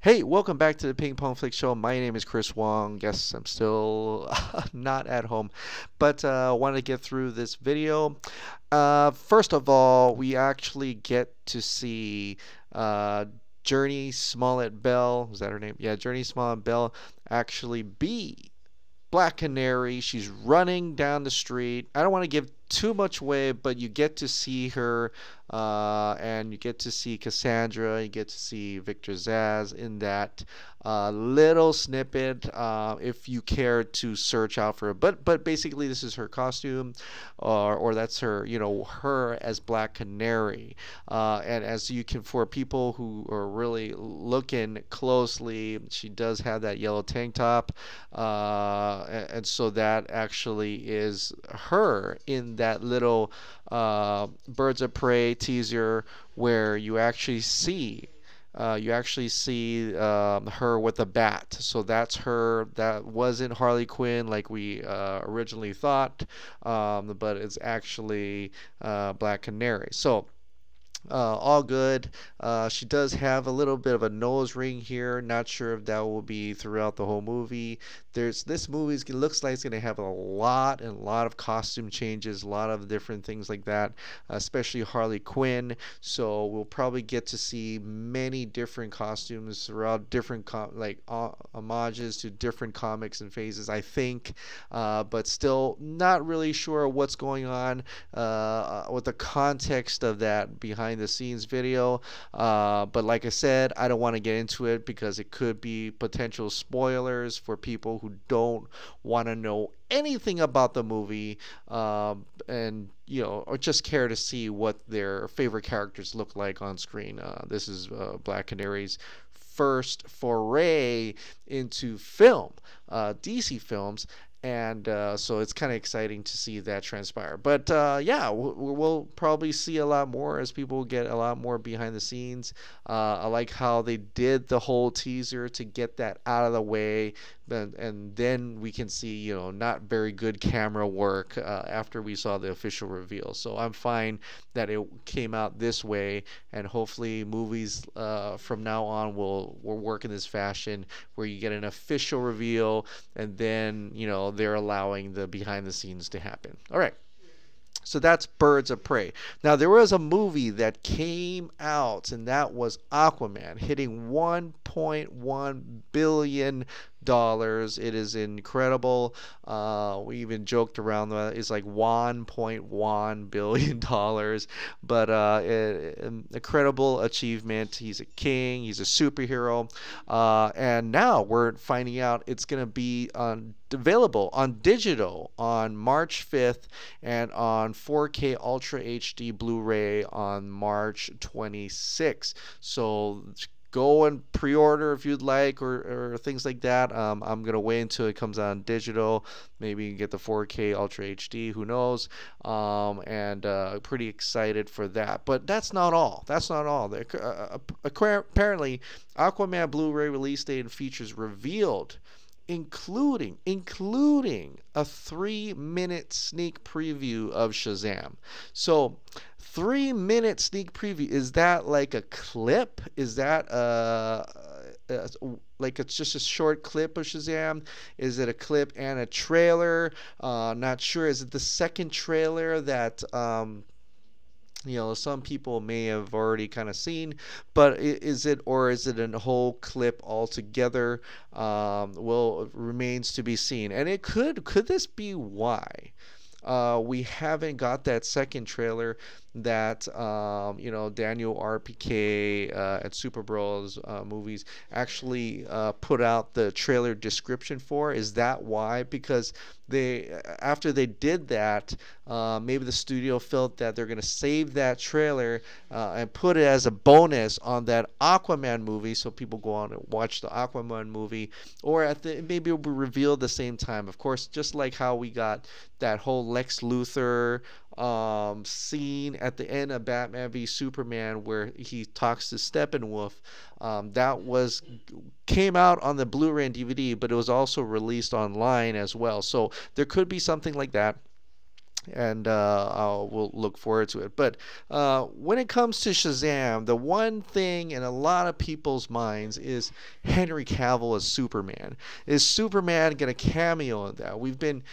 Hey, welcome back to the Ping Pong Flick Show. My name is Chris Wong. Guess I'm still not at home, but wanted to get through this video. First of all, we actually get to see Journey Smollett Bell. Is that her name? Yeah, Journey Smollett Bell actually be Black Canary. She's running down the street. I don't want to give too much away, but you get to see her, and you get to see Cassandra. You get to see Victor Zsasz in that little snippet, if you care to search out for it. But basically, this is her costume, or that's her, her as Black Canary. And as you can, for people who are really looking closely, she does have that yellow tank top, and so that actually is her in that little Birds of Prey teaser where you actually see her with a bat. So that's her. That wasn't Harley Quinn like we originally thought, but it's actually Black Canary. So all good. She does have a little bit of a nose ring here. Not sure if that will be throughout the whole movie. This movie looks like it's going to have a lot of costume changes, a lot of different things like that, especially Harley Quinn. So we'll probably get to see many different costumes throughout different homages to different comics and phases, I think, but still not really sure what's going on with the context of that behind the scenes video. But like I said, I don't want to get into it because it could be potential spoilers for people who don't want to know anything about the movie, and or just care to see what their favorite characters look like on screen. This is Black Canary's first foray into film, DC films. And so it's kind of exciting to see that transpire. But yeah, we'll probably see a lot more as people get a lot more behind the scenes. I like how they did the whole teaser to get that out of the way. And then we can see, not very good camera work after we saw the official reveal. So I'm fine that it came out this way, and hopefully movies from now on will work in this fashion where you get an official reveal, and then they're allowing the behind the scenes to happen. All right. So that's Birds of Prey. Now, there was a movie that came out, and that was Aquaman, hitting $1.1 billion. It is incredible. We even joked around that it's like $1.1 billion, but an incredible achievement. He's a king. He's a superhero, and now we're finding out it's going to be available on digital on March 5th and on 4K Ultra HD Blu-ray on March 26th. So go and pre-order if you'd like, or things like that. I'm gonna wait until it comes on digital. Maybe you can get the 4K Ultra HD. Who knows? And pretty excited for that. But that's not all. That's not all. Apparently, Aquaman Blu-ray release date and features revealed, including a 3-minute sneak preview of Shazam. So 3-minute sneak preview, is that like a clip? Is that like it's just a short clip of Shazam? Is it a clip and a trailer? Not sure. Is it the second trailer that some people may have already kind of seen, but is it a whole clip altogether? Well, it remains to be seen. And it could this be why we haven't got that second trailer that Daniel RPK at Super Bros movies actually put out the trailer description for? Is that why? Because after they did that, maybe the studio felt that they're going to save that trailer and put it as a bonus on that Aquaman movie, so people go on and watch the Aquaman movie, or maybe it will be revealed at the same time. Of course, just like how we got that whole Lex Luthor scene at the end of Batman v Superman where he talks to Steppenwolf. That came out on the Blu-ray and DVD, but it was also released online as well. So there could be something like that. and we'll look forward to it. But when it comes to Shazam, the one thing in a lot of people's minds is Henry Cavill as Superman. Is Superman going to cameo in that? We've been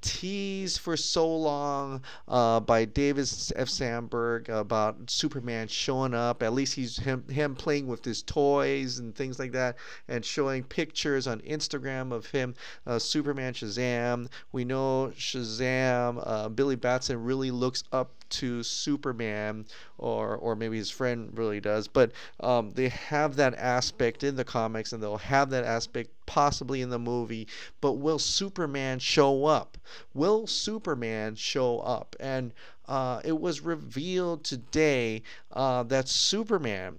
teased for so long by David F. Sandberg about Superman showing up. At least he's him playing with his toys and things like that, and showing pictures on Instagram of him, Superman Shazam. We know Shazam, Billy Batson really looks up to Superman, or maybe his friend really does, but they have that aspect in the comics, and they'll have that aspect possibly in the movie. But will Superman show up? Will Superman show up? And it was revealed today that Superman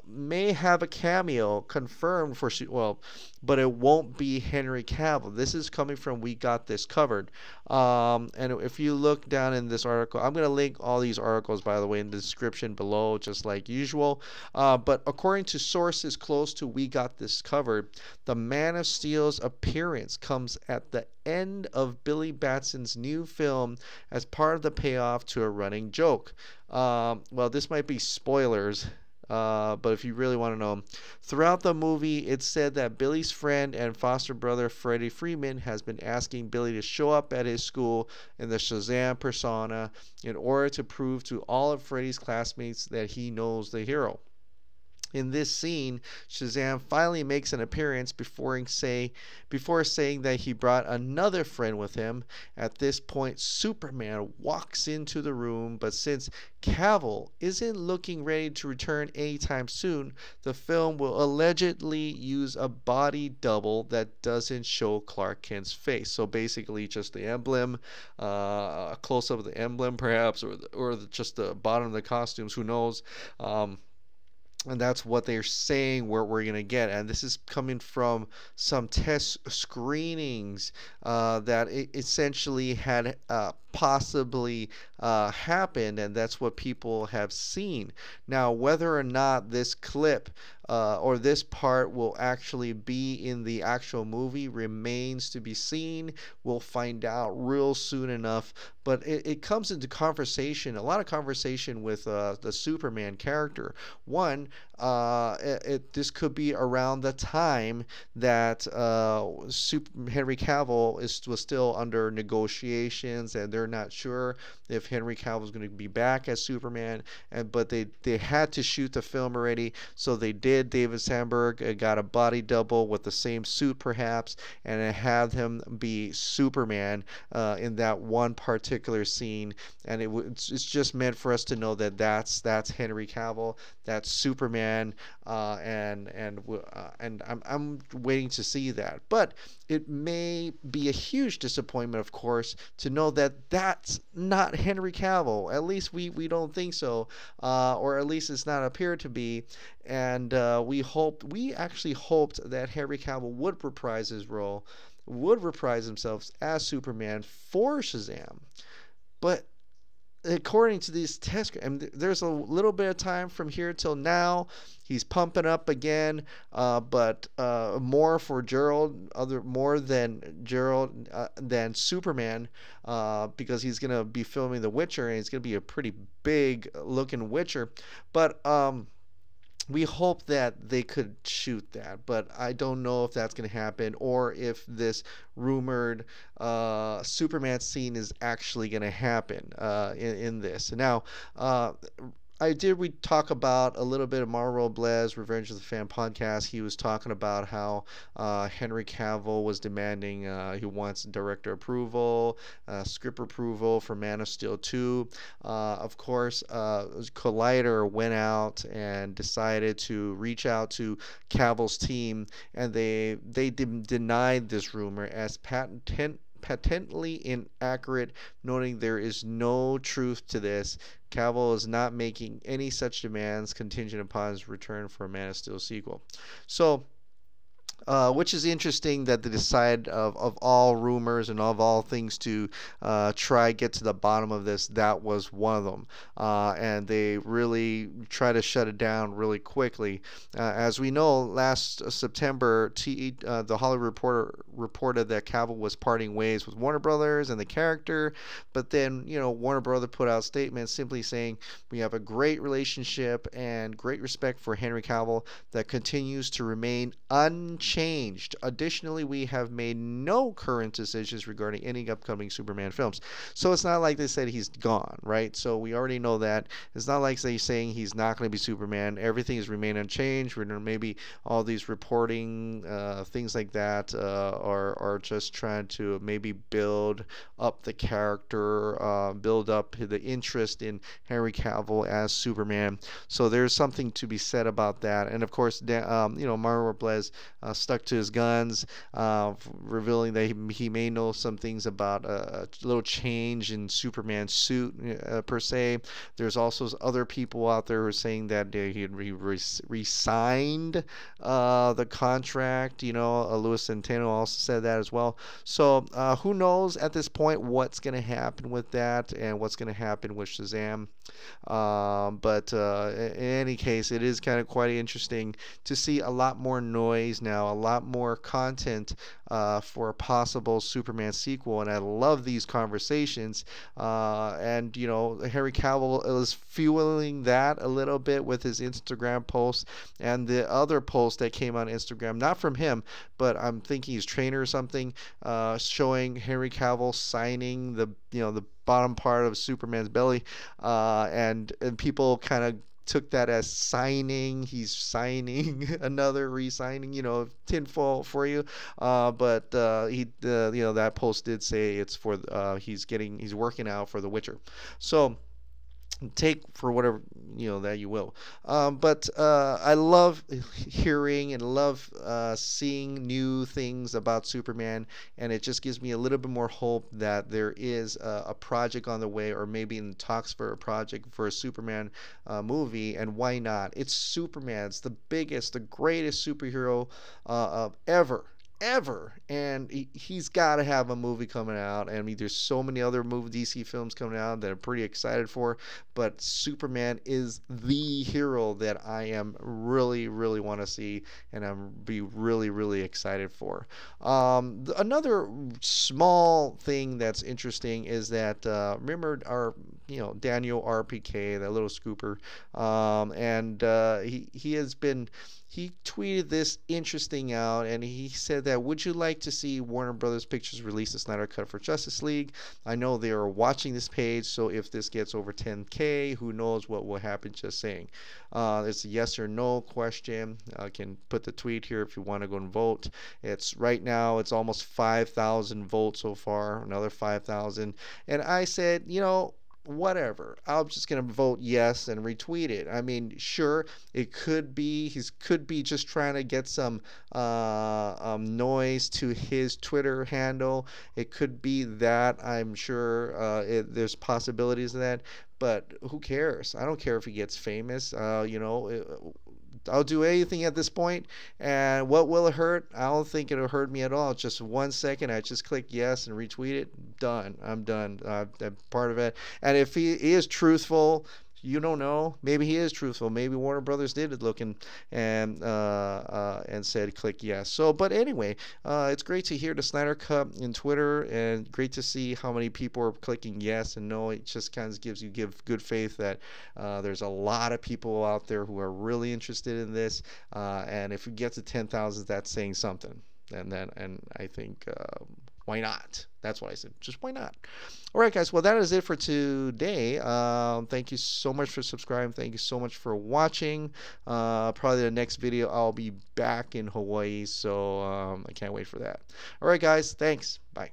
may have a cameo confirmed for, well, but it won't be Henry Cavill. This is coming from We Got This Covered. And if you look down in this article, I'm going to link all these articles, by the way, in the description below, just like usual. But according to sources close to We Got This Covered, the Man of Steel's appearance comes at the end of Billy Batson's new film as part of the payoff to a running joke. Well, this might be spoilers, but if you really want to know, throughout the movie, it's said that Billy's friend and foster brother Freddie Freeman has been asking Billy to show up at his school in the Shazam persona in order to prove to all of Freddie's classmates that he knows the hero. In this scene, Shazam finally makes an appearance before saying that he brought another friend with him. At this point, Superman walks into the room, but since Cavill isn't looking ready to return anytime soon, the film will allegedly use a body double that doesn't show Clark Kent's face. So basically just the emblem, a close-up of the emblem perhaps, or just the bottom of the costumes, who knows. And that's what they're saying we're going to get. And this is coming from some test screenings that essentially had possibly happened, and that's what people have seen. Now, whether or not this clip or this part will actually be in the actual movie remains to be seen. We'll find out real soon enough. But it comes into conversation, a lot of conversation with the Superman character. One, this could be around the time that Henry Cavill was still under negotiations, and they're not sure if Henry Cavill is going to be back as Superman, but they had to shoot the film already, so they did. David Sandberg got a body double with the same suit perhaps, and it had him be Superman in that one particular scene, and it's just meant for us to know that that's Henry Cavill, that's Superman, and I'm waiting to see that. But it may be a huge disappointment, of course, to know that that's not Henry Cavill. At least we don't think so, or at least it's not appeared to be. And we actually hoped that Henry Cavill would reprise his role, would reprise himself as Superman for Shazam. But according to these tests, and there's a little bit of time from here till now. He's pumping up again, but more for Gerald, more than Gerald than Superman, because he's gonna be filming The Witcher, and he's gonna be a pretty big looking Witcher. But we hope that they could shoot that, but I don't know if that's going to happen, or if this rumored Superman scene is actually going to happen in this. Now, we talk about a little bit of Mauro Robles, Revenge of the Fan podcast. He was talking about how Henry Cavill was demanding, he wants director approval, script approval for Man of Steel 2. Of course, Collider went out and decided to reach out to Cavill's team, and they denied this rumor as patently inaccurate, noting there is no truth to this. Cavill is not making any such demands contingent upon his return for a Man of Steel sequel. So Which is interesting that they decide of all rumors and of all things to try get to the bottom of this. That was one of them, and they really try to shut it down really quickly. As we know, last September, the Hollywood Reporter reported that Cavill was parting ways with Warner Brothers and the character, but then Warner Brothers put out statements simply saying we have a great relationship and great respect for Henry Cavill that continues to remain unchanged. Additionally, we have made no current decisions regarding any upcoming Superman films. So it's not like they said he's gone, right? So we already know that. It's not like they're saying he's not going to be Superman. Everything has remained unchanged. We're maybe all these reporting things like that are just trying to maybe build up the character, build up the interest in Henry Cavill as Superman. So there's something to be said about that. And of course, Mario Robles stuck to his guns, revealing that he may know some things about a little change in Superman's suit per se. There's also other people out there who are saying that he re-signed the contract. Luis Centeno also said that as well. So who knows at this point what's going to happen with that and what's going to happen with Shazam. But in any case, it is kind of quite interesting to see a lot more noise now, a lot more content for a possible Superman sequel, and I love these conversations. And Henry Cavill is fueling that a little bit with his Instagram posts and the other post that came on Instagram, not from him, but I'm thinking his trainer or something, showing Henry Cavill signing the bottom part of Superman's belly, and people kind of took that as signing. He's signing another re-signing, tinfoil for you. But that post did say it's for he's working out for The Witcher. So take for whatever that you will, but I love hearing and love seeing new things about Superman, and it just gives me a little bit more hope that there is a project on the way, or maybe in talks for a project for a Superman movie. And why not? It's Superman. It's the biggest, the greatest superhero ever, and he's got to have a movie coming out. I mean, there's so many other DC films coming out that I'm pretty excited for, but Superman is the hero that I am really want to see, and I'm be really excited for. Another small thing that's interesting is that remember our Daniel RPK, that little scooper, and he tweeted this interesting out, and he said that, would you like to see Warner Brothers Pictures release the Snyder Cut for Justice League? I know they are watching this page, so if this gets over 10K, who knows what will happen, just saying. It's a yes or no question. I can put the tweet here if you want to go and vote. Right now, it's almost 5,000 votes so far, another 5,000. And I said, whatever. I'm just going to vote yes and retweet it. I mean, sure, he could be just trying to get some noise to his Twitter handle. It could be that. I'm sure there's possibilities of that. But who cares? I don't care if he gets famous. I'll do anything at this point. And what will it hurt? I don't think it'll hurt me at all. Just 1 second, I just click yes and retweet it. Done. I'm done. I'm part of it. And if he is truthful, you don't know. Maybe he is truthful. Maybe Warner Brothers did look and said click yes. So, but anyway, it's great to hear the Snyder Cut in Twitter, and great to see how many people are clicking yes and no. It just kind of gives good faith that there's a lot of people out there who are really interested in this. And if we get to 10,000, that's saying something. And I think why not? That's why I said, just why not? All right, guys. Well, that is it for today. Thank you so much for subscribing. Thank you so much for watching. Probably the next video, I'll be back in Hawaii, so I can't wait for that. All right, guys. Thanks. Bye.